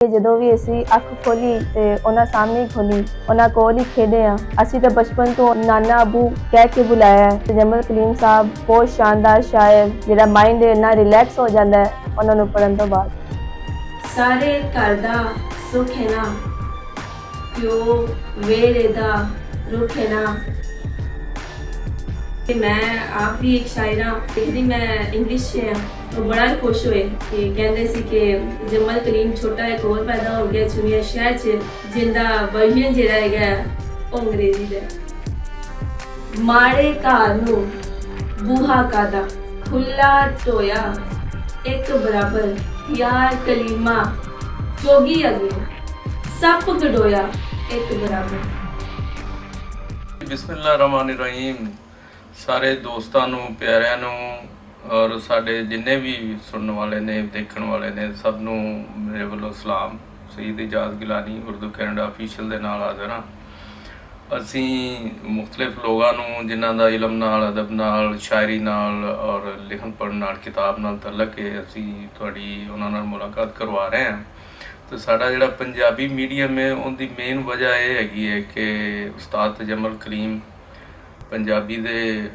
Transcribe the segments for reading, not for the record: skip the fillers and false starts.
ਜਦੋਂ ਵੀ ਅਸੀਂ ਅੱਖ ਖੋਲੀ ਤੇ ਉਹਨਾਂ ਸਾਹਮਣੇ ਹੀ ਖੋਲੀ, ਉਹਨਾਂ ਕੋਲ ਹੀ ਖੇਡੇ ਆ। ਅਸੀਂ ਤਾਂ ਬਚਪਨ ਤੋਂ ਨਾਨਾ ਅਬੂ ਕਹਿ ਕੇ ਬੁਲਾਇਆ ਹੈ। ਤਜਮਲ ਕਲੀਮ ਸਾਹਿਬ ਬਹੁਤ ਸ਼ਾਨਦਾਰ ਸ਼ਾਇਰ, ਜਿਹੜਾ ਮਾਈਂਡ ਇੰਨਾ ਰਿਲੈਕਸ ਹੋ ਜਾਂਦਾ ਹੈ ਉਹਨਾਂ ਨੂੰ ਪੜ੍ਹਨ ਤੋਂ ਬਾਅਦ। ਸਾਰੇ ਘਰ ਦਾ ਸੁੱਖ ਹੈ ਨਾ, ਪਿਓ ਵੇਲੇ ਦਾ ਰੁੱਖ ਹੈ ਨਾ। ਤੇ ਮੈਂ ਆਪ ਵੀ ਇੱਕ ਸ਼ਾਇਰਾ ਲਿਖਦੀ, ਮੈਂ ਇੰਗਲਿਸ਼ 'ਚ ਹਾਂ। ਉਹ ਬੜਾ ਖੁਸ਼ ਹੋਏ ਕਿ ਕਹਿੰਦੇ ਸੀ ਕਿ ਜਮਲ ਕਲੀਮ ਛੋਟਾ ਇੱਕ ਹੋਰ ਪੈਦਾ ਹੋ ਗਿਆ ਚੁਣਿਆ ਸ਼ਹਿਰ 'ਚ, ਜਿੰਦਾ ਵਰਜਨ ਜਿਹੜਾ ਹੈਗਾ ਉਹ ਅੰਗਰੇਜ਼ੀ ਦਾ। ਮਾੜੇ ਘਰ ਨੂੰ ਬੂਹਾ ਕਾਦਾ ਖੁੱਲਾ ਟੋਇਆ, ਇੱਕ ਬਰਾਬਰ ਯਾਰ ਕਲੀਮਾ ਜੋਗੀ ਅਗੇ ਸੱਪ ਗਡੋਇਆ, ਇੱਕ ਬਰਾਬਰ। ਬਿਸਮਿਲ੍ਲਾਹਿਰਰਹਿਮਾਨਿਰਰਹੀਮ। ਸਾਰੇ ਦੋਸਤਾਂ ਨੂੰ, ਪਿਆਰਿਆਂ ਨੂੰ ਔਰ ਸਾਡੇ ਜਿੰਨੇ ਵੀ ਸੁਣਨ ਵਾਲੇ ਨੇ, ਦੇਖਣ ਵਾਲੇ ਨੇ, ਸਭ ਨੂੰ ਮੇਰੇ ਵੱਲੋਂ ਸਲਾਮ। ਸਈਦ ਇਜਾਜ਼ ਗਿਲਾਨੀ ਉਰਦੂ ਕੈਨੇਡਾ ਅਫੀਸ਼ੀਅਲ ਦੇ ਨਾਲ ਹਾਜ਼ਰ ਹਾਂ। ਅਸੀਂ ਮੁਖਤਲਿਫ ਲੋਕਾਂ ਨੂੰ ਜਿਨ੍ਹਾਂ ਦਾ ਇਲਮ ਨਾਲ, ਅਦਬ ਨਾਲ, ਸ਼ਾਇਰੀ ਨਾਲ ਔਰ ਲਿਖਣ ਪੜ੍ਹਨ ਨਾਲ, ਕਿਤਾਬ ਨਾਲ ਤਅਲਕ ਹੈ, ਅਸੀਂ ਤੁਹਾਡੀ ਉਹਨਾਂ ਨਾਲ ਮੁਲਾਕਾਤ ਕਰਵਾ ਰਹੇ ਹਾਂ। ਤੇ ਸਾਡਾ ਜਿਹੜਾ ਪੰਜਾਬੀ ਮੀਡੀਅਮ ਹੈ ਉਹਦੀ ਮੇਨ ਵਜ੍ਹਾ ਇਹ ਹੈਗੀ ਹੈ ਕਿ ਉਸਤਾਦ ਤਜਮਲ ਕਲੀਮ ਪੰਜਾਬੀ ਦੇ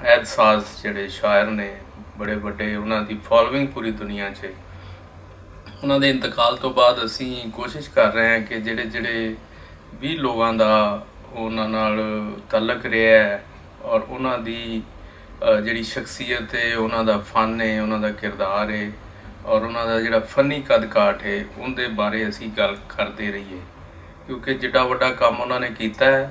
ਐਦਸਾਜ਼ ਜਿਹੜੇ ਸ਼ਾਇਰ ਨੇ, ਬੜੇ ਵੱਡੇ, ਉਹਨਾਂ ਦੀ ਫੋਲੋਇੰਗ ਪੂਰੀ ਦੁਨੀਆ 'ਚ। ਉਹਨਾਂ ਦੇ ਇੰਤਕਾਲ ਤੋਂ ਬਾਅਦ ਅਸੀਂ ਕੋਸ਼ਿਸ਼ ਕਰ ਰਹੇ ਹਾਂ ਕਿ ਜਿਹੜੇ ਵੀ ਲੋਕਾਂ ਦਾ ਉਹਨਾਂ ਨਾਲ ਤਅਲਕ ਰਿਹਾ ਹੈ ਔਰ ਉਹਨਾਂ ਦੀ ਜਿਹੜੀ ਸ਼ਖਸੀਅਤ ਹੈ, ਉਹਨਾਂ ਦਾ ਫਨ ਹੈ, ਉਹਨਾਂ ਦਾ ਕਿਰਦਾਰ ਹੈ ਔਰ ਉਹਨਾਂ ਦਾ ਜਿਹੜਾ ਫਨੀ ਕਦ-ਕਾਠ ਹੈ, ਉਹਦੇ ਬਾਰੇ ਅਸੀਂ ਗੱਲ ਕਰਦੇ ਰਹੀਏ। ਕਿਉਂਕਿ ਜਿੱਡਾ ਵੱਡਾ ਕੰਮ ਉਹਨਾਂ ਨੇ ਕੀਤਾ ਹੈ,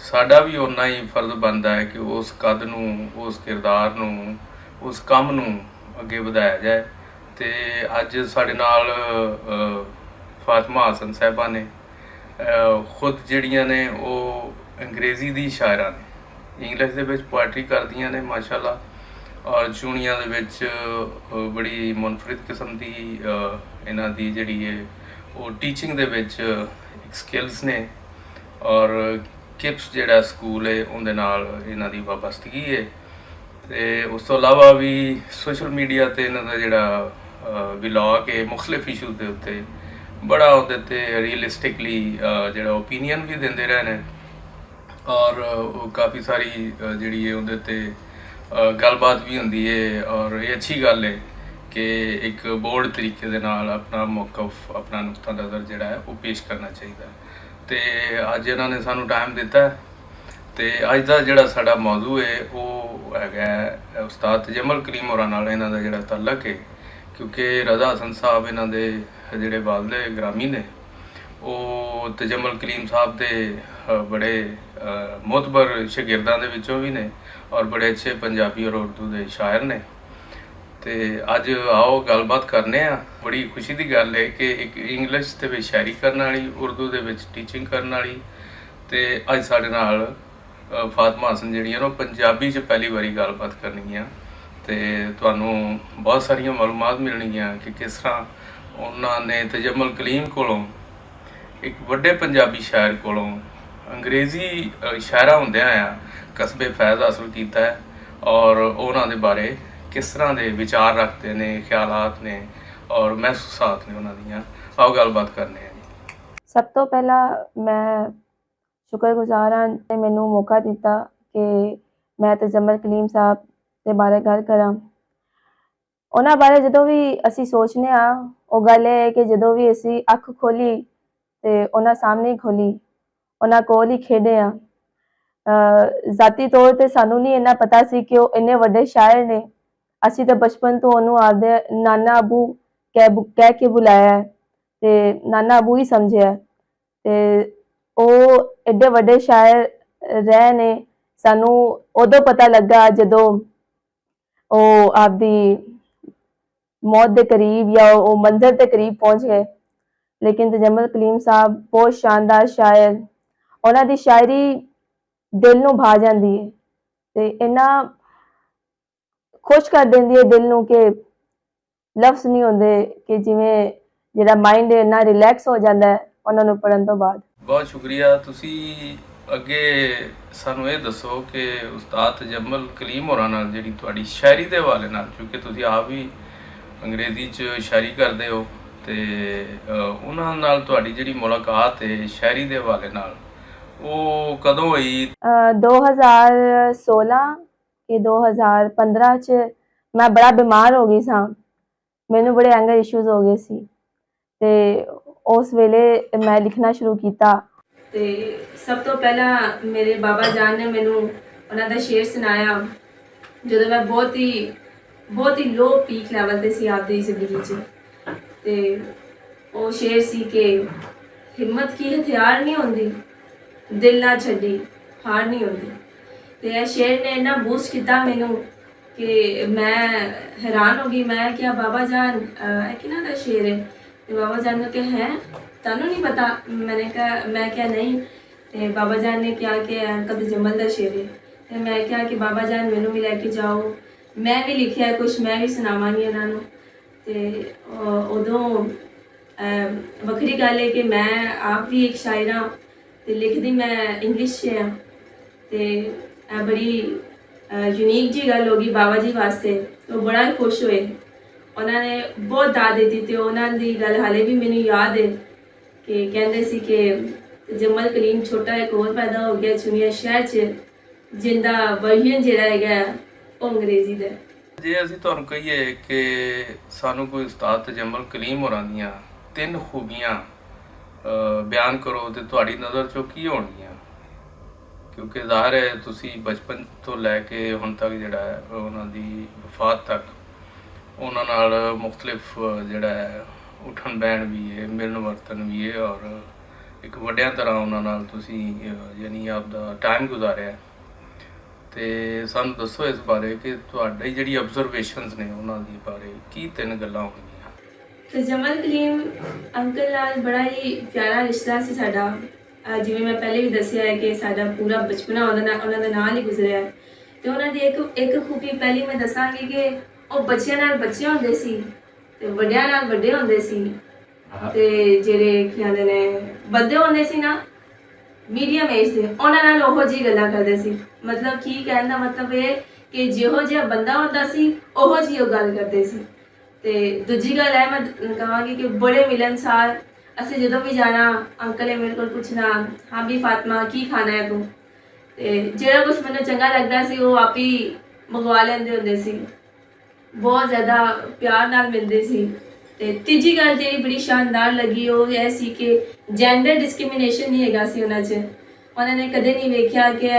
ਸਾਡਾ ਵੀ ਓਨਾ ਹੀ ਫਰਜ਼ ਬਣਦਾ ਹੈ ਕਿ ਉਸ ਕਦ ਨੂੰ, ਉਸ ਕਿਰਦਾਰ ਨੂੰ, ਉਸ ਕੰਮ ਨੂੰ ਅੱਗੇ ਵਧਾਇਆ ਜਾਏ। ਤੇ ਅੱਜ ਸਾਡੇ ਨਾਲ ਫਾਤਿਮਾ ਹਸਨ ਸਾਹਿਬਾ ਨੇ, ਖੁਦ ਜਿਹੜੀਆਂ ਨੇ ਉਹ ਅੰਗਰੇਜ਼ੀ ਦੀ ਸ਼ਾਇਰਾ ਨੇ, ਇੰਗਲਿਸ਼ ਦੇ ਵਿੱਚ ਪੋਇਟਰੀ ਕਰਦੀਆਂ ਨੇ ਮਾਸ਼ਾਅੱਲਾ, ਔਰ ਚੂਣੀਆਂ ਦੇ ਵਿੱਚ ਬੜੀ ਮੁਨਫਰਿਦ ਕਿਸਮ ਦੀ ਇਹਨਾਂ ਦੀ ਜਿਹੜੀ ਹੈ ਉਹ ਟੀਚਿੰਗ ਦੇ ਵਿੱਚ ਇੱਕ ਸਕਿੱਲਸ ਨੇ। ਔਰ ਕਿਪਸ ਜਿਹੜਾ ਸਕੂਲ ਹੈ ਉਹਦੇ ਨਾਲ ਇਹਨਾਂ ਦੀ ਵਾਬਸਤਗੀ ਹੈ। ਤੇ ਉਸ ਤੋਂ ਇਲਾਵਾ ਵੀ ਸੋਸ਼ਲ ਮੀਡੀਆ 'ਤੇ ਇਹਨਾਂ ਦਾ ਜਿਹੜਾ ਵਲੌਗ ਹੈ, ਮੁਖਤਲਿਫ ਇਸ਼ੂਜ਼ ਦੇ ਉੱਤੇ ਬੜਾ ਉਹਦੇ 'ਤੇ ਰੀਅਲਿਸਟਿਕਲੀ ਜਿਹੜਾ ਓਪੀਨੀਅਨ ਵੀ ਦਿੰਦੇ ਰਹੇ ਨੇ ਔਰ ਉਹ ਕਾਫੀ ਸਾਰੀ ਜਿਹੜੀ ਹੈ ਉਹਦੇ 'ਤੇ ਗੱਲਬਾਤ ਵੀ ਹੁੰਦੀ ਹੈ। ਔਰ ਇਹ ਅੱਛੀ ਗੱਲ ਹੈ ਕਿ ਇੱਕ ਬੋਲਡ ਤਰੀਕੇ ਦੇ ਨਾਲ ਆਪਣਾ ਮੌਕਫ, ਆਪਣਾ ਨੁਕਤਾ ਨਜ਼ਰ ਜਿਹੜਾ ਹੈ ਉਹ ਪੇਸ਼ ਕਰਨਾ ਚਾਹੀਦਾ। ਤੇ ਅੱਜ ਇਹਨਾਂ ਨੇ ਸਾਨੂੰ ਟਾਈਮ ਦਿੱਤਾ ਤੇ ਅੱਜ ਦਾ ਜਿਹੜਾ ਸਾਡਾ ਮੌਜੂ ਹੈ ਉਹ ਹੈਗਾ ਉਸਤਾਦ ਤਜਮਲ ਕਲੀਮ ਹੋਰਾਂ ਨਾਲ ਇਹਨਾਂ ਦਾ ਜਿਹੜਾ ਤਅਲਕ ਹੈ। ਕਿਉਂਕਿ ਰਜ਼ਾ ਹਸਨ ਸਾਹਿਬ ਇਹਨਾਂ ਦੇ ਜਿਹੜੇ ਵਾਲਿਦ ਗ੍ਰਾਮੀ ਨੇ, ਉਹ ਤਜਮਲ ਕਲੀਮ ਸਾਹਿਬ ਦੇ ਬੜੇ ਮੋਤਬਰ ਸ਼ਾਗਿਰਦਾਂ ਦੇ ਵਿੱਚੋਂ ਵੀ ਨੇ ਔਰ ਬੜੇ ਅੱਛੇ ਪੰਜਾਬੀ ਔਰ ਉਰਦੂ ਦੇ ਸ਼ਾਇਰ ਨੇ। ਤੇ ਅੱਜ ਆਓ ਗੱਲਬਾਤ ਕਰਨੇ ਆ। ਬੜੀ ਖੁਸ਼ੀ ਦੀ ਗੱਲ ਹੈ ਕਿ ਇੱਕ ਇੰਗਲਿਸ਼ ਦੇ ਵਿੱਚ ਸ਼ਾਇਰੀ ਕਰਨ ਵਾਲੀ, ਉਰਦੂ ਦੇ ਵਿੱਚ ਟੀਚਿੰਗ ਕਰਨ ਵਾਲੀ, ਤੇ ਅੱਜ ਸਾਡੇ ਨਾਲ ਫਾਤਿਮਾ ਹਸਨ ਜਿਹੜੀਆਂ ਉਹ ਪੰਜਾਬੀ 'ਚ ਪਹਿਲੀ ਵਾਰੀ ਗੱਲਬਾਤ ਕਰਨਗੀਆਂ। ਤੇ ਤੁਹਾਨੂੰ ਬਹੁਤ ਸਾਰੀਆਂ ਮਾਲੂਮਾਤ ਮਿਲਣਗੀਆਂ ਕਿ ਕਿਸ ਤਰ੍ਹਾਂ ਉਹਨਾਂ ਨੇ ਤਜਮਲ ਕਲੀਮ ਕੋਲੋਂ, ਇੱਕ ਵੱਡੇ ਪੰਜਾਬੀ ਸ਼ਾਇਰ ਕੋਲੋਂ, ਅੰਗਰੇਜ਼ੀ ਸ਼ਾਇਰਾ ਹੁੰਦਿਆਂ ਆ ਕਸਬੇ ਫੈਜ਼ ਹਾਸਲ ਕੀਤਾ ਹੈ ਔਰ ਉਹਨਾਂ ਦੇ ਬਾਰੇ ਕਿਸ ਤਰ੍ਹਾਂ ਦੇ ਵਿਚਾਰ ਰੱਖਦੇ ਨੇ, ਖਿਆਲਾਤ ਨੇ ਔਰ ਮਹਿਸੂਸਾਤ ਨੇ ਉਹਨਾਂ ਦੀਆਂ। ਆਓ ਗੱਲਬਾਤ ਕਰਨੇ ਆ ਜੀ। ਸਭ ਤੋਂ ਪਹਿਲਾਂ ਮੈਂ ਸ਼ੁਕਰਗੁਜ਼ਾਰ ਹਾਂ ਨੇ ਮੈਨੂੰ ਮੌਕਾ ਦਿੱਤਾ ਕਿ ਮੈਂ ਤਜਮਲ ਕਲੀਮ ਸਾਹਿਬ ਦੇ ਬਾਰੇ ਗੱਲ ਕਰਾਂ। ਉਹਨਾਂ ਬਾਰੇ ਜਦੋਂ ਵੀ ਅਸੀਂ ਸੋਚਦੇ ਹਾਂ, ਉਹ ਗੱਲ ਇਹ ਹੈ ਕਿ ਜਦੋਂ ਵੀ ਅਸੀਂ ਅੱਖ ਖੋਲੀ ਤੇ ਉਹਨਾਂ ਸਾਹਮਣੇ ਹੀ ਖੋਲੀ, ਉਹਨਾਂ ਕੋਲ ਹੀ ਖੇਡੇ ਆ। ਜ਼ਾਤੀ ਤੌਰ 'ਤੇ ਸਾਨੂੰ ਨਹੀਂ ਇੰਨਾ ਪਤਾ ਸੀ ਕਿ ਉਹ ਇੰਨੇ ਵੱਡੇ ਸ਼ਾਇਰ ਨੇ। ਅਸੀਂ ਤਾਂ ਬਚਪਨ ਤੋਂ ਉਹਨੂੰ ਆਪਦੇ ਨਾਨਾ ਅਬੂ ਕਹਿ ਕੇ ਬੁਲਾਇਆ ਹੈ ਤੇ ਨਾਨਾ ਅਬੂ ਹੀ ਸਮਝਿਆ। ਤੇ ਉਹ ਐਡੇ ਵੱਡੇ ਸ਼ਾਇਰ ਰਹੇ ਨੇ, ਸਾਨੂੰ ਉਦੋਂ ਪਤਾ ਲੱਗਾ ਜਦੋਂ ਉਹ ਆਪਦੀ ਮੌਤ ਦੇ ਕਰੀਬ ਜਾਂ ਉਹ ਮੰਜ਼ਰ ਦੇ ਕਰੀਬ ਪਹੁੰਚ ਗਏ। ਲੇਕਿਨ ਤਜਮਲ ਕਲੀਮ ਸਾਹਿਬ ਬਹੁਤ ਸ਼ਾਨਦਾਰ ਸ਼ਾਇਰ, ਉਹਨਾਂ ਦੀ ਸ਼ਾਇਰੀ ਦਿਲ ਨੂੰ ਭਾ ਜਾਂਦੀ ਹੈ ਤੇ ਇੰਨਾ ਖੁਸ਼ ਕਰ ਦਿੰਦੀ ਹੈ ਦਿਲ ਨੂੰ ਕਿ ਲਫ਼ਜ਼ ਨਹੀਂ ਹੁੰਦੇ ਕਿ ਜਿਵੇਂ ਜਿਹੜਾ ਮਾਈਂਡ ਇੰਨਾ ਰਿਲੈਕਸ ਹੋ ਜਾਂਦਾ ਹੈ ਉਹਨਾਂ ਨੂੰ ਪੜ੍ਹਨ ਤੋਂ ਬਾਅਦ। ਬਹੁਤ ਸ਼ੁਕਰੀਆ। ਤੁਸੀਂ ਅੱਗੇ ਸਾਨੂੰ ਇਹ ਦੱਸੋ ਕਿ ਉਸਤਾਦ ਤਜਮਲ ਕਲੀਮ ਹੋਰਾਂ ਨਾਲ ਜਿਹੜੀ ਤੁਹਾਡੀ ਸ਼ਾਇਰੀ ਦੇ ਹਵਾਲੇ ਨਾਲ, ਕਿਉਂਕਿ ਤੁਸੀਂ ਆਪ ਵੀ ਅੰਗਰੇਜ਼ੀ 'ਚ ਸ਼ਾਇਰੀ ਕਰਦੇ ਹੋ ਤੇ ਉਹਨਾਂ ਨਾਲ ਤੁਹਾਡੀ ਜਿਹੜੀ ਮੁਲਾਕਾਤ ਹੈ ਸ਼ਾਇਰੀ ਦੇ ਹਵਾਲੇ ਨਾਲ ਉਹ ਕਦੋਂ ਹੋਈ? 2016 ਕਿ 2015 ਚ ਮੈਂ ਬੜਾ ਬਿਮਾਰ ਹੋ ਗਈ ਸਾਂ। ਮੈਨੂੰ ਬੜੇ ਐਂਗਰ ਇਸ਼ੂਜ਼ ਹੋ ਗਏ ਸੀ ਤੇ ਉਸ ਵੇਲੇ ਮੈਂ ਲਿਖਣਾ ਸ਼ੁਰੂ ਕੀਤਾ। ਤੇ ਸਭ ਤੋਂ ਪਹਿਲਾਂ ਮੇਰੇ ਬਾਬਾ ਜਾਨ ਨੇ ਮੈਨੂੰ ਉਹਨਾਂ ਦਾ ਸ਼ੇਰ ਸੁਣਾਇਆ ਜਦੋਂ ਮੈਂ ਬਹੁਤ ਹੀ ਲੋ ਪੀਕ ਲੈਵਲ ਤੇ ਸੀ ਆਪਦੀ ਜ਼ਿੰਦਗੀ 'ਚ। ਤੇ ਉਹ ਸ਼ੇਰ ਸੀ ਕਿ ਹਿੰਮਤ ਕੀ ਹਥਿਆਰ ਨਹੀਂ ਹੁੰਦੀ, ਦਿਲ ਨਾ ਛੱਡੀ ਹਾਰ ਨਹੀਂ ਹੁੰਦੀ। ਤੇ ਇਹ ਸ਼ੇਰ ਨੇ ਇੰਨਾ ਬੂਸਟ ਕੀਤਾ ਮੈਨੂੰ ਕਿ ਮੈਂ ਹੈਰਾਨ ਹੋ ਗਈ। ਮੈਂ ਕਿਹਾ ਬਾਬਾ ਜਾਨ ਇਹ ਕਿਹਨਾਂ ਦਾ ਸ਼ੇਰ ਹੈ? ਤੇ ਬਾਬਾ ਜਾਨ ਨੇ ਕਿਹਾ ਹੈ ਤੁਹਾਨੂੰ ਨਹੀਂ ਪਤਾ? ਮੈਂ ਕਿਹਾ ਨਹੀਂ। ਤੇ ਬਾਬਾ ਜਾਨ ਨੇ ਕਿਹਾ ਕਿ ਅੰਕਲ ਜਮਲ ਦਾ ਸ਼ੇਰ ਹੈ। ਤੇ ਮੈਂ ਕਿਹਾ ਕਿ ਬਾਬਾ ਜਾਨ ਮੈਨੂੰ ਵੀ ਲੈ ਕੇ ਜਾਓ, ਮੈਂ ਵੀ ਲਿਖਿਆ ਕੁਛ, ਮੈਂ ਵੀ ਸੁਣਾਵਾਂਗੀ ਉਹਨਾਂ ਨੂੰ। ਤੇ ਉਦੋਂ ਵੱਖਰੀ ਗੱਲ ਹੈ ਕਿ ਮੈਂ ਆਪ ਵੀ ਇੱਕ ਸ਼ਾਇਰ ਹਾਂ ਤੇ ਲਿਖਦੀ ਮੈਂ ਇੰਗਲਿਸ਼ 'ਚ ਹਾਂ। ਤੇ ਇਹ ਬੜੀ ਯੂਨੀਕ ਜੀ ਗੱਲ ਹੋ ਗਈ ਬਾਬਾ ਜੀ ਵਾਸਤੇ। ਉਹ ਬੜਾ ਹੀ ਖੁਸ਼ ਹੋਏ, ਉਹਨਾਂ ਨੇ ਬਹੁਤ ਦਾਦ ਦਿੱਤੀ। ਤੇ ਉਹਨਾਂ ਦੀ ਗੱਲ ਹਾਲੇ ਵੀ ਮੈਨੂੰ ਯਾਦ ਹੈ ਕਿ ਕਹਿੰਦੇ ਸੀ ਕਿ ਜਮਲ ਕਲੀਮ ਛੋਟਾ ਇੱਕ ਹੋਰ ਪੈਦਾ ਹੋ ਗਿਆ ਚੁਣੀਆ ਸ਼ਹਿਰ 'ਚ, ਜਿੰਦਾ ਵਰਜਨ ਜਿਹੜਾ ਹੈਗਾ ਉਹ ਅੰਗਰੇਜ਼ੀ ਦਾ। ਜੇ ਅਸੀਂ ਤੁਹਾਨੂੰ ਕਹੀਏ ਕਿ ਸਾਨੂੰ ਕੋਈ ਉਸਤਾਦ ਤਜਮਲ ਕਲੀਮ ਹੋਰਾਂ ਦੀਆਂ 3 ਖੂਬੀਆਂ ਬਿਆਨ ਕਰੋ ਤੇ ਤੁਹਾਡੀ ਨਜ਼ਰ 'ਚੋਂ ਕੀ ਹੋਣਗੀਆਂ? ਕਿਉਂਕਿ ਜ਼ਾਹਰ ਹੈ ਤੁਸੀਂ ਬਚਪਨ ਤੋਂ ਲੈ ਕੇ ਹੁਣ ਤੱਕ ਜਿਹੜਾ ਹੈ ਉਹਨਾਂ ਦੀ ਵਫਾਤ ਤੱਕ ਉਹਨਾਂ ਨਾਲ ਮੁਖਤਲਿਫ ਜਿਹੜਾ ਹੈ ਉੱਠਣ ਬਹਿਣ ਵੀ ਹੈ, ਮਿਲਣ ਵਰਤਨ ਵੀ ਹੈ ਔਰ ਇੱਕ ਵੱਡਿਆਂ ਤਰ੍ਹਾਂ ਉਹਨਾਂ ਨਾਲ ਤੁਸੀਂ ਯਾਨੀ ਆਪਦਾ ਟਾਈਮ ਗੁਜ਼ਾਰਿਆ। ਤੇ ਸਾਨੂੰ ਦੱਸੋ ਇਸ ਬਾਰੇ ਕਿ ਤੁਹਾਡੀ ਜਿਹੜੀ ਆਬਜ਼ਰਵੇਸ਼ਨਸ ਨੇ ਉਹਨਾਂ ਦੀ ਬਾਰੇ ਕੀ 3 ਗੱਲਾਂ ਹੋਣਗੀਆਂ? ਤੇ ਜਮਲ ਕਲੀਮ ਅੰਕਲ ਨਾਲ ਬੜਾ ਹੀ ਪਿਆਰਾ ਰਿਸ਼ਤਾ ਸੀ ਸਾਡਾ। ਜਿਵੇਂ ਮੈਂ ਪਹਿਲੇ ਵੀ ਦੱਸਿਆ ਹੈ ਕਿ ਸਾਡਾ ਪੂਰਾ ਬਚਪਨਾ ਉਹਨਾਂ ਦੇ ਨਾਲ ਹੀ ਗੁਜ਼ਰਿਆ। ਤੇ ਉਹਨਾਂ ਦੀ ਇੱਕ ਖੂਬੀ ਪਹਿਲੀ ਮੈਂ ਦੱਸਾਂਗੀ ਕਿ ਉਹ ਬੱਚਿਆਂ ਨਾਲ ਬੱਚੇ ਹੁੰਦੇ ਸੀ ਤੇ ਵੱਡਿਆਂ ਨਾਲ ਵੱਡੇ ਹੁੰਦੇ ਸੀ। ਤੇ ਜਿਹੜੇ ਕੀ ਕਹਿੰਦੇ ਨੇ ਵੱਡੇ ਹੁੰਦੇ ਸੀ ਨਾ ਮੀਡੀਅਮ ਏਜ ਦੇ, ਉਹਨਾਂ ਨਾਲ ਉਹੋ ਜਿਹੀ ਗੱਲਾਂ ਕਰਦੇ ਸੀ। ਮਤਲਬ ਕੀ ਕਹਿਣ ਦਾ ਮਤਲਬ ਇਹ ਕਿ ਜਿਹੋ ਜਿਹਾ ਬੰਦਾ ਹੁੰਦਾ ਸੀ ਉਹੋ ਜਿਹੀ ਉਹ ਗੱਲ ਕਰਦੇ ਸੀ। ਤੇ ਦੂਜੀ ਗੱਲ ਹੈ ਮੈਂ ਕਹਾਂਗੀ ਕਿ ਬੜੇ ਮਿਲਨਸਾਰ। ਅਸੀਂ ਜਦੋਂ ਵੀ ਜਾਣਾ ਅੰਕਲ ਨੇ ਮੇਰੇ ਕੋਲ ਪੁੱਛਣਾ ਹਾਂ ਵੀ ਫਾਤਮਾ ਕੀ ਖਾਣਾ ਹੈ ਤੂੰ? ਤੇ ਜਿਹੜਾ ਕੁਛ ਮੈਨੂੰ ਚੰਗਾ ਲੱਗਦਾ ਸੀ ਉਹ ਆਪ ਹੀ ਮੰਗਵਾ ਲੈਂਦੇ ਹੁੰਦੇ ਸੀ। ਬਹੁਤ ਜ਼ਿਆਦਾ ਪਿਆਰ ਨਾਲ ਮਿਲਦੇ ਸੀ। ਤੇ ਤੀਜੀ ਗੱਲ ਜਿਹੜੀ ਬੜੀ ਸ਼ਾਨਦਾਰ ਲੱਗੀ ਉਹ ਇਹ ਸੀ ਕਿ ਜੈਂਡਰ ਡਿਸਕ੍ਰਿਮੀਨੇਸ਼ਨ ਨਹੀਂ ਹੈਗਾ ਸੀ ਉਹਨਾਂ 'ਚ। ਉਹਨਾਂ ਨੇ ਕਦੇ ਨਹੀਂ ਵੇਖਿਆ ਕਿ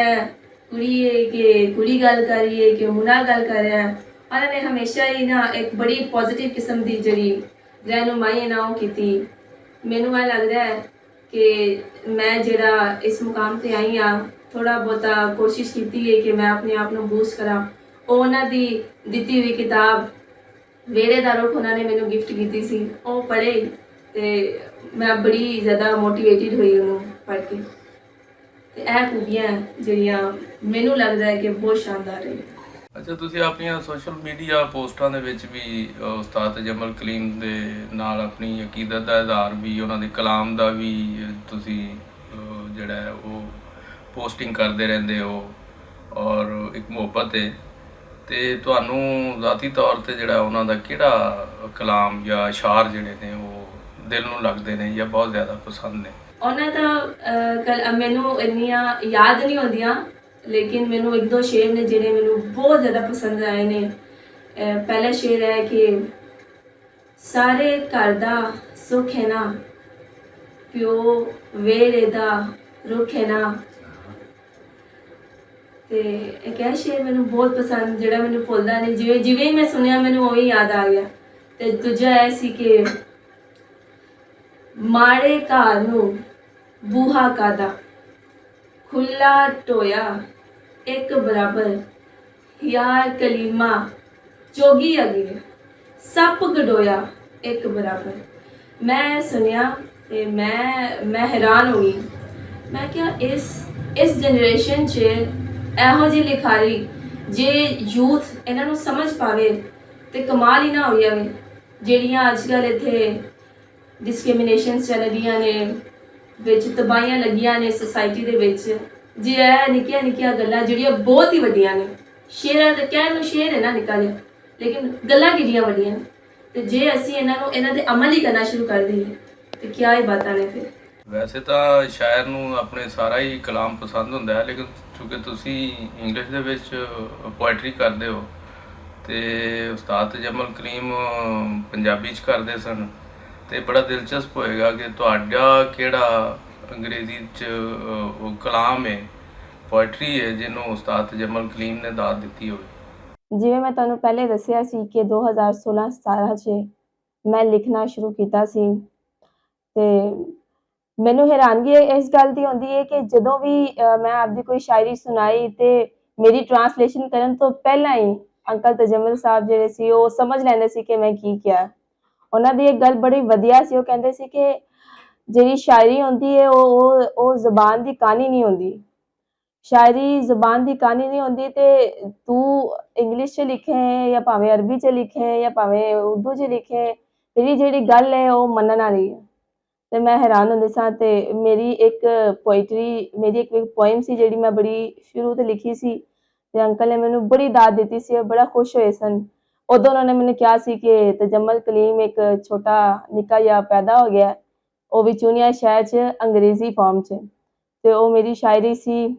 ਕੁੜੀ ਹੈ ਕਿ ਕੁੜੀ ਗੱਲ ਕਰ ਰਹੀ ਹੈ ਕਿ ਮੁੰਡਾ ਗੱਲ ਕਰ ਰਿਹਾ ਹੈ। ਉਹਨਾਂ ਨੇ ਹਮੇਸ਼ਾ ਹੀ ਨਾ ਇੱਕ ਬੜੀ ਪੋਜ਼ਿਟਿਵ ਕਿਸਮ ਦੀ ਜਿਹੜੀ ਰਹਿਨੁਮਾਈ ਹੈ ਨਾ ਉਹ ਕੀਤੀ। ਮੈਨੂੰ ਇਹ ਲੱਗਦਾ ਹੈ ਕਿ ਮੈਂ ਜਿਹੜਾ ਇਸ ਮੁਕਾਮ 'ਤੇ ਆਈ ਹਾਂ ਥੋੜ੍ਹਾ ਬਹੁਤਾ ਕੋਸ਼ਿਸ਼ ਕੀਤੀ ਹੈ ਕਿ ਮੈਂ ਆਪਣੇ ਆਪ ਨੂੰ ਬੂਸਟ ਕਰਾਂ। ਉਹ ਉਹਨਾਂ ਦੀ ਦਿੱਤੀ ਹੋਈ ਕਿਤਾਬ ਵਿਹੜੇ ਦਾ ਰੁੱਖ ਉਹਨਾਂ ਨੇ ਮੈਨੂੰ ਗਿਫਟ ਕੀਤੀ ਸੀ, ਉਹ ਪੜ੍ਹੇ ਤੇ ਮੈਂ ਬੜੀ ਜ਼ਿਆਦਾ ਮੋਟੀਵੇਟਿਡ ਹੋਈ ਉਹਨੂੰ ਪੜ੍ਹ ਕੇ। ਤੇ ਇਹ ਖੂਬੀਆਂ ਜਿਹੜੀਆਂ ਮੈਨੂੰ ਲੱਗਦਾ ਹੈ ਕਿ ਬਹੁਤ ਸ਼ਾਨਦਾਰ ਹੈ। ਅੱਛਾ, ਤੁਸੀਂ ਆਪਣੀਆਂ ਸੋਸ਼ਲ ਮੀਡੀਆ ਪੋਸਟਾਂ ਦੇ ਵਿੱਚ ਵੀ ਉਸਤਾਦ ਜਮਲ ਕਲੀਮ ਦੇ ਨਾਲ ਆਪਣੀ ਅਕੀਦਤ ਦਾ ਇਜ਼ਹਾਰ ਵੀ, ਉਹਨਾਂ ਦੇ ਕਲਾਮ ਦਾ ਵੀ ਤੁਸੀਂ ਜਿਹੜਾ ਹੈ ਉਹ ਪੋਸਟਿੰਗ ਕਰਦੇ ਰਹਿੰਦੇ ਹੋ ਔਰ ਇੱਕ ਮੁਹੱਬਤ ਹੈ। ਤੇ ਤੁਹਾਨੂੰ ਜ਼ਾਤੀ ਤੌਰ ਤੇ ਜਿਹੜਾ ਉਹਨਾਂ ਦਾ ਕਿਹੜਾ ਕਲਾਮ ਜਾਂ ਅਸ਼ਾਰ ਜਿਹੜੇ ਨੇ ਉਹ ਦਿਲ ਨੂੰ ਲੱਗਦੇ ਨੇ ਜਾਂ ਬਹੁਤ ਜ਼ਿਆਦਾ ਪਸੰਦ ਨੇ? ਉਹਨਾਂ ਦਾ ਮੈਨੂੰ ਇੰਨੀਆਂ ਯਾਦ ਨਹੀਂ ਹੁੰਦੀਆਂ, ਲੇਕਿਨ ਮੈਨੂੰ 1-2 ਸ਼ੇਰ ਨੇ ਜਿਹੜੇ ਮੈਨੂੰ ਬਹੁਤ ਜ਼ਿਆਦਾ ਪਸੰਦ ਆਏ ਨੇ। ਪਹਿਲਾ ਸ਼ੇਰ ਹੈ ਕਿ ਸਾਰੇ ਘਰ ਦਾ ਸੁੱਖ ਹੈ ਨਾ, ਪਿਓ ਵੇਲੇ ਦਾ ਰੁੱਖ ਹੈ ਨਾ। ਤੇ ਇੱਕ ਇਹ ਸ਼ੇਰ ਮੈਨੂੰ ਬਹੁਤ ਪਸੰਦ ਜਿਹੜਾ ਮੈਨੂੰ ਭੁੱਲਦਾ ਨਹੀਂ, ਜਿਵੇਂ ਹੀ ਮੈਂ ਸੁਣਿਆ ਮੈਨੂੰ ਉਹੀ ਯਾਦ ਆ ਗਿਆ। ਤੇ ਦੂਜਾ ਇਹ ਸੀ ਕਿ ਮਾੜੇ ਘਰ ਨੂੰ ਬੂਹਾ ਕਾਦਾ, ਖੁੱਲਾ ਟੋਇਆ ਇੱਕ ਬਰਾਬਰ, ਯਾਰ ਕਲੀਮਾ ਜੋਗੀ ਅਗੇ, ਸੱਪ ਗਡੋਇਆ ਇੱਕ ਬਰਾਬਰ। ਮੈਂ ਸੁਣਿਆ ਤੇ ਮੈਂ ਹੈਰਾਨ ਹੋ ਗਈ। ਮੈਂ ਕਿਹਾ ਇਸ ਜਨਰੇਸ਼ਨ 'ਚ ਇਹੋ ਜਿਹੀ ਲਿਖਾਰੀ ਜੇ ਯੂਥ ਇਹਨਾਂ ਨੂੰ ਸਮਝ ਪਾਵੇ ਤੇ ਕਮਾਲ ਹੀ ਨਾ ਹੋ ਜਾਵੇ। ਜਿਹੜੀਆਂ ਅੱਜ ਕੱਲ੍ਹ ਇੱਥੇ ਡਿਸਕ੍ਰਿਮੀਨੇਸ਼ਨ ਚੱਲ ਰਹੀਆਂ ਨੇ, ਵਿੱਚ ਤਬਾਹੀਆਂ ਲੱਗੀਆਂ ਨੇ ਸੁਸਾਇਟੀ ਦੇ ਵਿੱਚ, ਜੇ ਇਹ ਨਿੱਕੀਆਂ ਗੱਲਾਂ ਜਿਹੜੀਆਂ ਬਹੁਤ ਹੀ ਵੱਡੀਆਂ ਨੇ, ਸ਼ੇਰਾਂ ਦੇ ਕਹਿਣ ਨੂੰ ਸ਼ੇਰ ਹੈ ਨਾ ਨਿੱਕਾ ਜਿਹਾ, ਲੇਕਿਨ ਗੱਲਾਂ ਕਿੰਨੀਆਂ ਵੱਡੀਆਂ ਨੇ। ਤੇ ਜੇ ਅਸੀਂ ਇਹਨਾਂ ਦੇ ਅਮਲ ਹੀ ਕਰਨਾ ਸ਼ੁਰੂ ਕਰ ਦਈਏ ਤੇ ਕੀ ਇਹ ਬਾਤਾਂ ਨੇ ਫਿਰ। ਵੈਸੇ ਤਾਂ ਸ਼ਾਇਰ ਨੂੰ ਆਪਣੇ ਸਾਰਾ ਹੀ ਕਲਾਮ ਪਸੰਦ ਹੁੰਦਾ ਹੈ, ਲੇਕਿਨ ਕਿਉਂਕਿ ਤੁਸੀਂ ਇੰਗਲਿਸ਼ ਦੇ ਵਿੱਚ ਪੋਇਟਰੀ ਕਰਦੇ ਹੋ ਤੇ ਉਸਤਾਦ ਜਮਲ ਕਲੀਮ ਪੰਜਾਬੀ 'ਚ ਕਰਦੇ ਸਨ, ਤੇ ਬੜਾ ਦਿਲਚਸਪ ਹੋਏਗਾ ਕਿ ਤੁਹਾਡਾ ਕਿਹੜਾ ਅੰਗਰੇਜ਼ੀ 'ਚ ਉਹ ਕਲਾਮ ਹੈ, ਪੋਇਟਰੀ ਹੈ, ਜਿਹਨੂੰ ਉਸਤਾਦ ਜਮਲ ਕਲੀਮ ਨੇ ਦਾਤ ਦਿੱਤੀ ਹੋਵੇ। ਜਿਵੇਂ ਮੈਂ ਤੁਹਾਨੂੰ ਪਹਿਲੇ ਦੱਸਿਆ ਸੀ ਕਿ 2016-17 'ਚ ਮੈਂ ਲਿਖਣਾ ਸ਼ੁਰੂ ਕੀਤਾ ਸੀ, ਤੇ ਮੈਨੂੰ ਹੈਰਾਨਗੀ ਇਸ ਗੱਲ ਦੀ ਹੁੰਦੀ ਹੈ ਕਿ ਜਦੋਂ ਵੀ ਮੈਂ ਆਪਦੀ ਕੋਈ ਸ਼ਾਇਰੀ ਸੁਣਾਈ ਤੇ ਮੇਰੀ ਟ੍ਰਾਂਸਲੇਸ਼ਨ ਕਰਨ ਤੋਂ ਪਹਿਲਾਂ ਹੀ ਅੰਕਲ ਤਜਮਲ ਸਾਹਿਬ ਜਿਹੜੇ ਸੀ ਉਹ ਸਮਝ ਲੈਂਦੇ ਸੀ ਕਿ ਮੈਂ ਕੀ ਕਿਹਾ। ਉਹਨਾਂ ਦੀ ਇੱਕ ਗੱਲ ਬੜੀ ਵਧੀਆ ਸੀ, ਉਹ ਕਹਿੰਦੇ ਸੀ ਕਿ ਜਿਹੜੀ ਸ਼ਾਇਰੀ ਹੁੰਦੀ ਹੈ ਉਹ ਜ਼ਬਾਨ ਦੀ ਕਹਾਣੀ ਨਹੀਂ ਹੁੰਦੀ। ਸ਼ਾਇਰੀ ਜ਼ਬਾਨ ਦੀ ਕਹਾਣੀ ਨਹੀਂ ਹੁੰਦੀ, ਤੇ ਤੂੰ ਇੰਗਲਿਸ਼ 'ਚ ਲਿਖੇ ਜਾਂ ਭਾਵੇਂ ਅਰਬੀ 'ਚ ਲਿਖੇ ਜਾਂ ਭਾਵੇਂ ਉਰਦੂ 'ਚ ਲਿਖੇ, ਤੇਰੀ ਜਿਹੜੀ ਗੱਲ ਹੈ ਉਹ ਮੰਨਣ ਵਾਲੀ ਹੈ। ਤੇ ਮੈਂ ਹੈਰਾਨ ਹੁੰਦੀ ਸਾਂ, ਤੇ ਮੇਰੀ ਇੱਕ ਪੋਇਮ ਸੀ ਜਿਹੜੀ ਮੈਂ ਬੜੀ ਸ਼ੁਰੂ ਤੋਂ ਲਿਖੀ ਸੀ, ਤੇ ਅੰਕਲ ਨੇ ਮੈਨੂੰ ਬੜੀ ਦਾਤ ਦਿੱਤੀ ਸੀ, ਉਹ ਬੜਾ ਖੁਸ਼ ਹੋਏ ਸਨ। ਉਦੋਂ ਉਹਨਾਂ ਨੇ ਮੈਨੂੰ ਕਿਹਾ ਸੀ ਕਿ ਤਜਮਲ ਕਲੀਮ ਇੱਕ ਛੋਟਾ ਨਿੱਕਾ ਜਿਹਾ ਪੈਦਾ ਹੋ ਗਿਆ, ਉਹ ਵੀ ਚੂਨੀਆ ਸ਼ਹਿਰ 'ਚ ਅੰਗਰੇਜ਼ੀ ਫਾਰਮ 'ਚ, ਤੇ ਉਹ ਮੇਰੀ ਸ਼ਾਇਰੀ ਸੀ।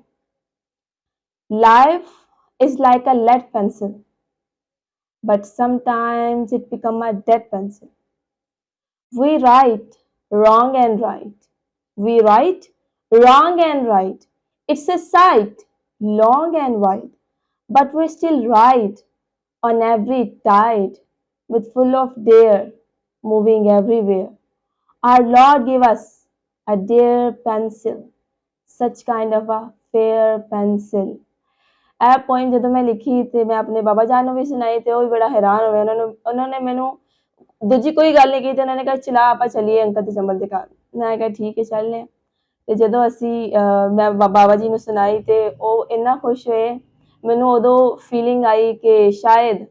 Life is like a lead pencil, but sometimes it becomes a dead pencil. We write wrong and right. We write wrong and right. It's a sight long and wide, but we still ride on every tide with full of dare, moving everywhere. Our Lord gave us a dear pencil, such kind of a fair pencil. ਇਹ poem ਜਦੋਂ ਮੈਂ ਲਿਖੀ ਤੇ ਮੈਂ ਆਪਣੇ ਬਾਬਾ ਜਾਨ ਨੂੰ ਵੀ ਸੁਣਾਈ, ਤੇ ਉਹ ਵੀ ਬੜਾ ਹੈਰਾਨ ਹੋਏ। ਉਹਨਾਂ ਨੇ ਮੈਨੂੰ ਦੂਜੀ ਕੋਈ ਗੱਲ ਨਹੀਂ ਕੀਤੀ, ਉਹਨਾਂ ਨੇ ਕਿਹਾ ਚਲਾ ਆਪਾਂ ਚੱਲੀਏ ਅੰਕਲ ਤਜਮਲ ਦੇ ਘਰ। ਮੈਂ ਕਿਹਾ ਠੀਕ ਹੈ ਚੱਲਦੇ ਹਾਂ। ਤੇ ਜਦੋਂ ਅਸੀਂ ਮੈਂ ਬਾਬਾ ਜੀ ਨੂੰ ਸੁਣਾਈ ਤੇ ਉਹ ਇੰਨਾ ਖੁਸ਼ ਹੋਏ, ਮੈਨੂੰ ਉਦੋਂ ਫੀਲਿੰਗ ਆਈ ਕਿ ਸ਼ਾਇਦ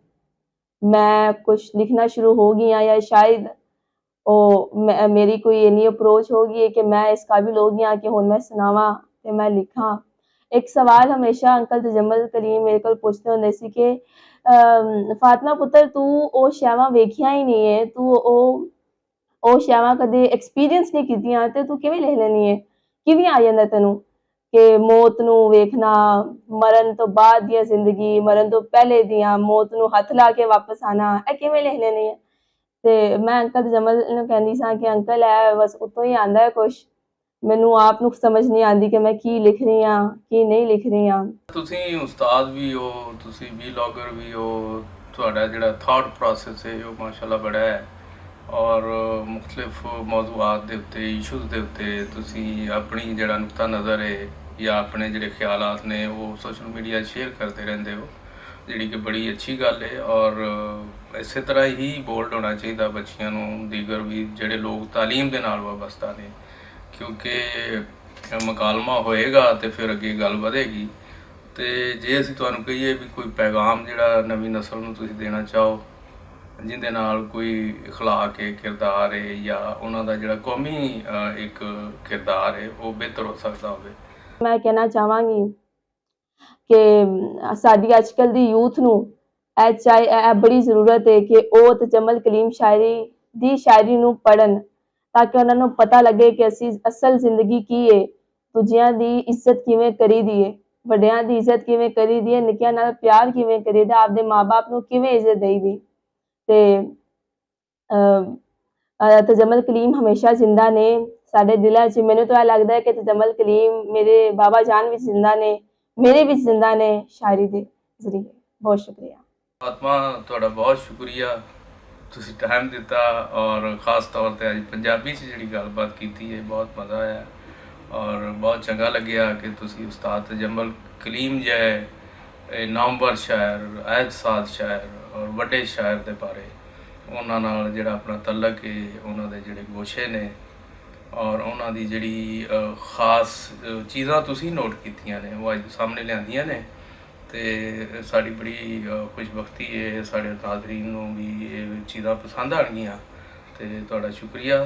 ਮੈਂ ਕੁਛ ਲਿਖਣਾ ਸ਼ੁਰੂ ਹੋ ਗਈ ਹਾਂ, ਜਾਂ ਸ਼ਾਇਦ ਮੇਰੀ ਕੋਈ ਇੰਨੀ ਅਪਰੋਚ ਹੋ ਗਈ ਹੈ ਕਿ ਮੈਂ ਇਸ ਕਾਬਿਲ ਹੋ ਗਈ ਹਾਂ ਕਿ ਹੁਣ ਮੈਂ ਸੁਣਾਵਾਂ ਤੇ ਮੈਂ ਲਿਖਾਂ। ਇੱਕ ਸਵਾਲ ਹਮੇਸ਼ਾ ਅੰਕਲ ਤਜਮਲ ਕਲੀਮ ਮੇਰੇ ਕੋਲ ਪੁੱਛਦੇ ਹੁੰਦੇ ਸੀ ਕਿ ਫਾਤਮਾ ਪੁੱਤਰ ਤੂੰ ਉਹ ਸ਼ੈਵਾਂ ਵੇਖੀਆਂ ਹੀ ਨਹੀਂ ਹੈ, ਤੂੰ ਉਹ ਸ਼ੈਵਾਂ ਕਦੇ ਐਕਸਪੀਰੀਅੰਸ ਨਹੀਂ ਕੀਤੀਆਂ, ਤੇ ਤੂੰ ਕਿਵੇਂ ਲਿਖ ਲੈਣੀ ਹੈ, ਕਿਵੇਂ ਆ ਜਾਂਦਾ ਤੈਨੂੰ ਕਿ ਮੌਤ ਨੂੰ ਵੇਖਣਾ, ਮਰਨ ਤੋਂ ਬਾਅਦ ਦੀਆਂ ਜ਼ਿੰਦਗੀ, ਮਰਨ ਤੋਂ ਪਹਿਲੇ ਦੀਆਂ, ਮੌਤ ਨੂੰ ਹੱਥ ਲਾ ਕੇ ਵਾਪਸ ਆਣਾ, ਇਹ ਕਿਵੇਂ ਲਿਖ ਲੈਣੀ ਹੈ। ਤੇ ਮੈਂ ਅੰਕਲ ਤਜਮਲ ਨੂੰ ਕਹਿੰਦੀ ਸਾਂ ਕਿ ਅੰਕਲ ਇਹ ਬਸ ਉੱਤੋਂ ਹੀ ਆਉਂਦਾ ਹੈ ਕੁਛ, ਮੈਨੂੰ ਆਪ ਨੂੰ ਸਮਝ ਨਹੀਂ ਆਉਂਦੀ ਕਿ ਮੈਂ ਕੀ ਲਿਖ ਰਹੀ ਹਾਂ ਕੀ ਨਹੀਂ ਲਿਖ ਰਹੀ ਹਾਂ। ਤੁਸੀਂ ਉਸਤਾਦ ਵੀ ਹੋ, ਤੁਸੀਂ ਵਲੌਗਰ ਵੀ ਹੋ, ਤੁਹਾਡਾ ਜਿਹੜਾ ਥਾਟ ਪ੍ਰੋਸੈਸ ਹੈ ਉਹ ਮਾਸ਼ਾਅੱਲਾ ਬੜਾ ਹੈ, ਔਰ ਮੁਖਤਲਿਫ ਮੌਜ਼ੂਆਤ ਦੇ ਉੱਤੇ, ਇਸ਼ੂਜ਼ ਦੇ ਉੱਤੇ ਤੁਸੀਂ ਆਪਣੀ ਜਿਹੜਾ ਨੁਕਤਾ ਨਜ਼ਰ ਹੈ ਜਾਂ ਆਪਣੇ ਜਿਹੜੇ ਖਿਆਲਾਤ ਨੇ ਉਹ ਸੋਸ਼ਲ ਮੀਡੀਆ ਸ਼ੇਅਰ ਕਰਦੇ ਰਹਿੰਦੇ ਹੋ, ਜਿਹੜੀ ਕਿ ਬੜੀ ਅੱਛੀ ਗੱਲ ਹੈ। ਔਰ ਇਸੇ ਤਰ੍ਹਾਂ ਹੀ ਬੋਲਡ ਹੋਣਾ ਚਾਹੀਦਾ ਬੱਚਿਆਂ ਨੂੰ, ਦੀਗਰ ਵੀ ਜਿਹੜੇ ਲੋਕ ਤਾਲੀਮ ਦੇ ਨਾਲ ਵਾਬਸਤਾ ਨੇ, ਕਿਉਂਕਿ ਮੁਕਾਲਮਾ ਹੋਏਗਾ ਤੇ ਫਿਰ ਅੱਗੇ ਗੱਲ ਵਧੇਗੀ। ਤੇ ਜੇ ਅਸੀਂ ਤੁਹਾਨੂੰ ਕਹੀਏ ਵੀ ਕੋਈ ਪੈਗਾਮ ਜਿਹੜਾ ਨਵੀਂ ਨਸਲ ਨੂੰ ਤੁਸੀਂ ਦੇਣਾ ਚਾਹੋ, ਜਿਹਦੇ ਨਾਲ ਕੋਈ اخلاق ਹੈ, ਕਿਰਦਾਰ ਹੈ, ਜਾਂ ਉਹਨਾਂ ਦਾ ਜਿਹੜਾ ਕੌਮੀ ਇੱਕ ਕਿਰਦਾਰ ਹੈ ਉਹ ਬਿਹਤਰ ਹੋ ਸਕਦਾ ਹੋਵੇ। ਮੈਂ ਕਹਿਣਾ ਚਾਹਾਂਗੀ ਕਿ ਸਾਡੀ ਅੱਜ ਕੱਲ੍ਹ ਦੀ ਯੂਥ ਨੂੰ ਇਹ ਬੜੀ ਜ਼ਰੂਰਤ ਹੈ ਕਿ ਉਹ ਤਜਮਲ ਕਲੀਮ ਸ਼ਾਇਰੀ ਨੂੰ ਪੜ੍ਹਨ, ਤਾਂ ਕਿ ਉਹਨਾਂ ਨੂੰ ਪਤਾ ਲੱਗੇ ਕਿ ਅਸੀਂ ਅਸਲ ਜ਼ਿੰਦਗੀ ਕੀ ਹੈ, ਦੂਜਿਆਂ ਦੀ ਇੱਜ਼ਤ ਕਿਵੇਂ ਕਰੀਦੀ ਹੈ, ਵੱਡਿਆਂ ਦੀ ਇੱਜ਼ਤ ਕਿਵੇਂ ਕਰੀਦੀ ਹੈ, ਨਿੱਕਿਆਂ ਨਾਲ ਪਿਆਰ ਕਿਵੇਂ ਕਰੀਦਾ, ਆਪਦੇ ਮਾਂ-ਬਾਪ ਨੂੰ ਕਿਵੇਂ ਇੱਜ਼ਤ ਦੇਈਦੀ। ਤੇ ਤਜਮਲ ਕਲੀਮ ਹਮੇਸ਼ਾ ਜ਼ਿੰਦਾ ਨੇ ਸਾਡੇ ਦਿਲਾਂ 'ਚ। ਮੈਨੂੰ ਤਾਂ ਲੱਗਦਾ ਹੈ ਕਿ ਤਜਮਲ ਕਲੀਮ ਮੇਰੇ ਬਾਬਾ ਜਾਨ ਵਿੱਚ ਜ਼ਿੰਦਾ ਨੇ, ਮੇਰੇ ਵਿੱਚ ਜ਼ਿੰਦਾ ਨੇ ਸ਼ਾਇਰੀ ਦੇ ਜ਼ਰੀਏ। ਬਹੁਤ ਸ਼ੁਕਰੀਆ ਫਾਤਮਾ, ਤੁਹਾਡਾ ਬਹੁਤ ਸ਼ੁਕਰੀਆ, ਤੁਸੀਂ ਟਾਈਮ ਦਿੱਤਾ, ਔਰ ਖ਼ਾਸ ਤੌਰ 'ਤੇ ਅੱਜ ਪੰਜਾਬੀ 'ਚ ਜਿਹੜੀ ਗੱਲਬਾਤ ਕੀਤੀ ਹੈ ਬਹੁਤ ਮਜ਼ਾ ਆਇਆ, ਔਰ ਬਹੁਤ ਚੰਗਾ ਲੱਗਿਆ ਕਿ ਤੁਸੀਂ ਉਸਤਾਦ ਤਜਮਲ ਕਲੀਮ ਜਿਹੇ ਨਾਮਵਰ ਸ਼ਾਇਰ, ਐਤਸਾਦ ਸ਼ਾਇਰ ਔਰ ਵੱਡੇ ਸ਼ਾਇਰ ਦੇ ਬਾਰੇ ਉਹਨਾਂ ਨਾਲ ਜਿਹੜਾ ਆਪਣਾ ਤਲਕ ਹੈ, ਉਹਨਾਂ ਦੇ ਜਿਹੜੇ ਗੋਸ਼ੇ ਨੇ, ਔਰ ਉਹਨਾਂ ਦੀ ਜਿਹੜੀ ਖ਼ਾਸ ਚੀਜ਼ਾਂ ਤੁਸੀਂ ਨੋਟ ਕੀਤੀਆਂ ਨੇ ਉਹ ਅੱਜ ਸਾਹਮਣੇ ਲਿਆਂਦੀਆਂ ਨੇ। ਤੇ ਸਾਡੀ ਬੜੀ ਖੁਸ਼ਬਖਤੀ ਹੈ, ਸਾਡੇ ਨਾਜ਼ਰੀਨ ਨੂੰ ਵੀ ਇਹ ਚੀਜ਼ਾਂ ਪਸੰਦ ਆਉਣਗੀਆਂ। ਤੇ ਤੁਹਾਡਾ ਸ਼ੁਕਰੀਆ,